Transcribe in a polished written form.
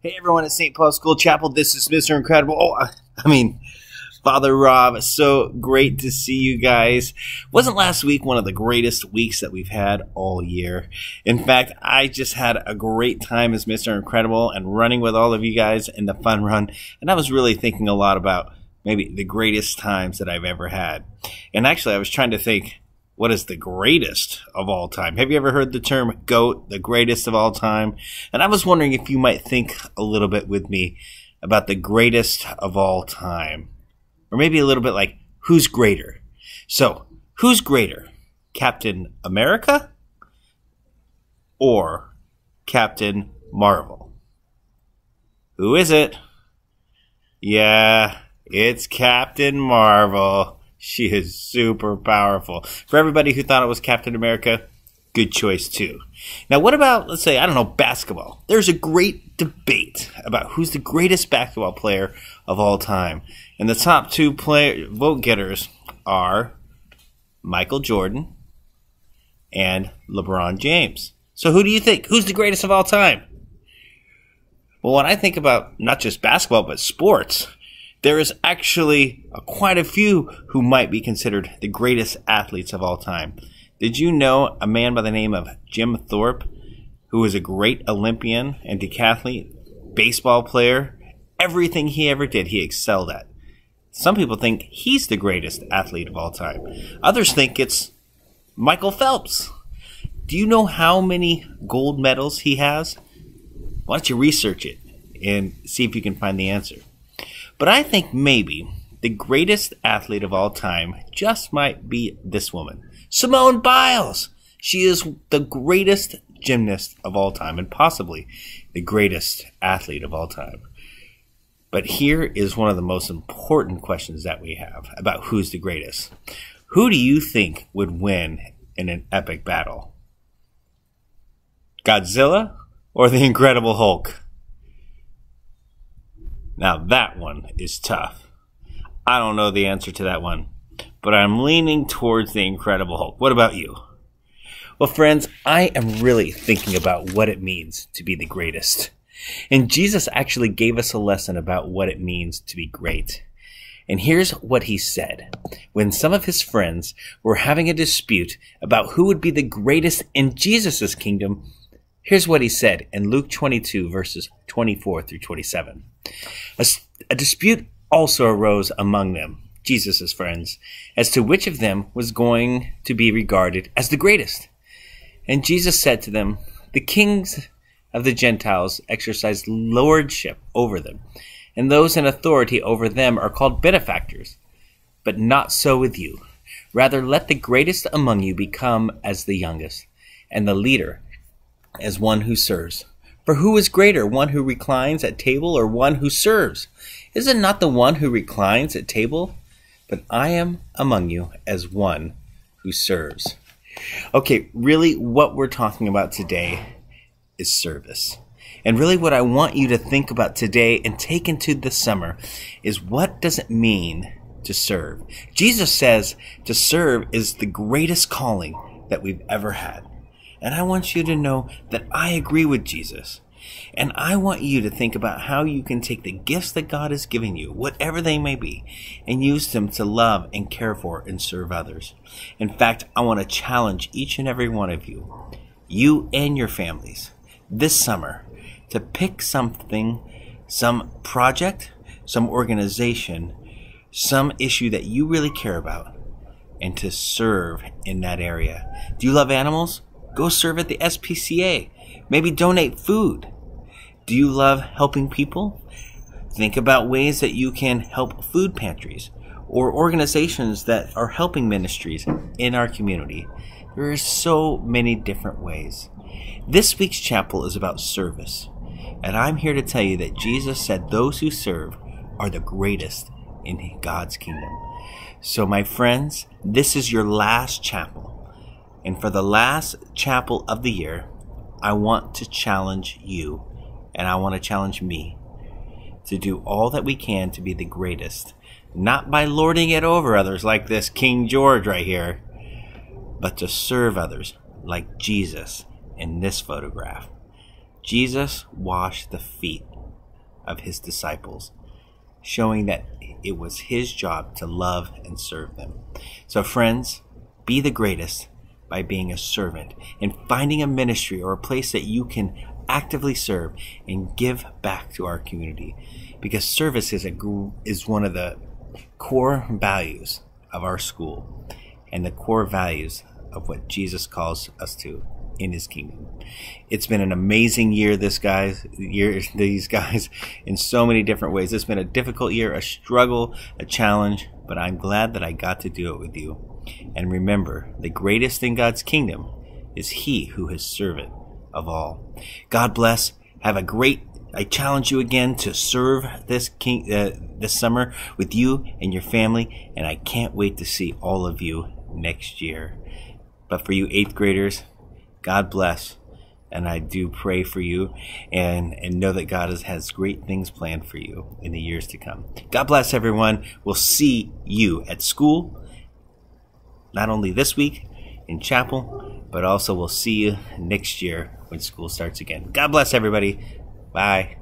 Hey everyone at St. Paul's School Chapel, this is Mr. Incredible. Father Rob, so great to see you guys. Wasn't last week one of the greatest weeks that we've had all year? In fact, I just had a great time as Mr. Incredible and running with all of you guys in the fun run. And I was really thinking a lot about maybe the greatest times that I've ever had. And actually, I was trying to think, what is the greatest of all time? Have you ever heard the term GOAT, the greatest of all time? And I was wondering if you might think a little bit with me about the greatest of all time. Or maybe a little bit like, who's greater? So, who's greater? Captain America or Captain Marvel? Who is it? Yeah, it's Captain Marvel. She is super powerful. For everybody who thought it was Captain America, good choice too. Now what about, let's say, I don't know, basketball? There's a great debate about who's the greatest basketball player of all time. And the top two vote getters are Michael Jordan and LeBron James. So who do you think? Who's the greatest of all time? Well, when I think about not just basketball, but sports, there is actually quite a few who might be considered the greatest athletes of all time. Did you know a man by the name of Jim Thorpe, who was a great Olympian and decathlete, baseball player? Everything he ever did, he excelled at. Some people think he's the greatest athlete of all time. Others think it's Michael Phelps. Do you know how many gold medals he has? Why don't you research it and see if you can find the answer? But I think maybe the greatest athlete of all time just might be this woman, Simone Biles. She is the greatest gymnast of all time and possibly the greatest athlete of all time. But here is one of the most important questions that we have about who's the greatest. Who do you think would win in an epic battle? Godzilla or the Incredible Hulk? Now that one is tough. I don't know the answer to that one, but I'm leaning towards the Incredible Hulk. What about you? Well, friends, I am really thinking about what it means to be the greatest. And Jesus actually gave us a lesson about what it means to be great. And here's what he said. When some of his friends were having a dispute about who would be the greatest in Jesus' kingdom, here's what he said in Luke 22, verses 24 through 27. A dispute also arose among them, Jesus' friends, as to which of them was going to be regarded as the greatest. And Jesus said to them, the kings of the Gentiles exercise lordship over them, and those in authority over them are called benefactors. But not so with you. Rather, let the greatest among you become as the youngest, and the leader as one who serves. For who is greater, one who reclines at table or one who serves? Is it not the one who reclines at table? But I am among you as one who serves. Okay, really what we're talking about today is service. And really what I want you to think about today and take into the summer is, what does it mean to serve? Jesus says to serve is the greatest calling that we've ever had. And I want you to know that I agree with Jesus. And I want you to think about how you can take the gifts that God has given you, whatever they may be, and use them to love and care for and serve others. In fact, I want to challenge each and every one of you and your families, this summer, to pick something, some project, some organization, some issue that you really care about, and to serve in that area. Do you love animals? Go serve at the SPCA. Maybe donate food. Do you love helping people? Think about ways that you can help food pantries or organizations that are helping ministries in our community. There are so many different ways. This week's chapel is about service. And I'm here to tell you that Jesus said those who serve are the greatest in God's kingdom. So my friends, this is your last chapel. And for the last chapel of the year, I want to challenge you, and I want to challenge me, to do all that we can to be the greatest. Not by lording it over others like this King George right here, but to serve others like Jesus in this photograph. Jesus washed the feet of his disciples, showing that it was his job to love and serve them. So friends, be the greatest by being a servant and finding a ministry or a place that you can actively serve and give back to our community, because service is one of the core values of our school and the core values of what Jesus calls us to in his kingdom. It's been an amazing year, these guys, in so many different ways. It's been a difficult year, a struggle, a challenge, but I'm glad that I got to do it with you. And remember, the greatest in God's kingdom is he who is servant of all. God bless. Have a great, I challenge you again to serve this summer with you and your family, and I can't wait to see all of you next year. But for you 8th graders, God bless, and I do pray for you and know that God has great things planned for you in the years to come. God bless, everyone. We'll see you at school, not only this week in chapel, but also we'll see you next year when school starts again. God bless, everybody. Bye.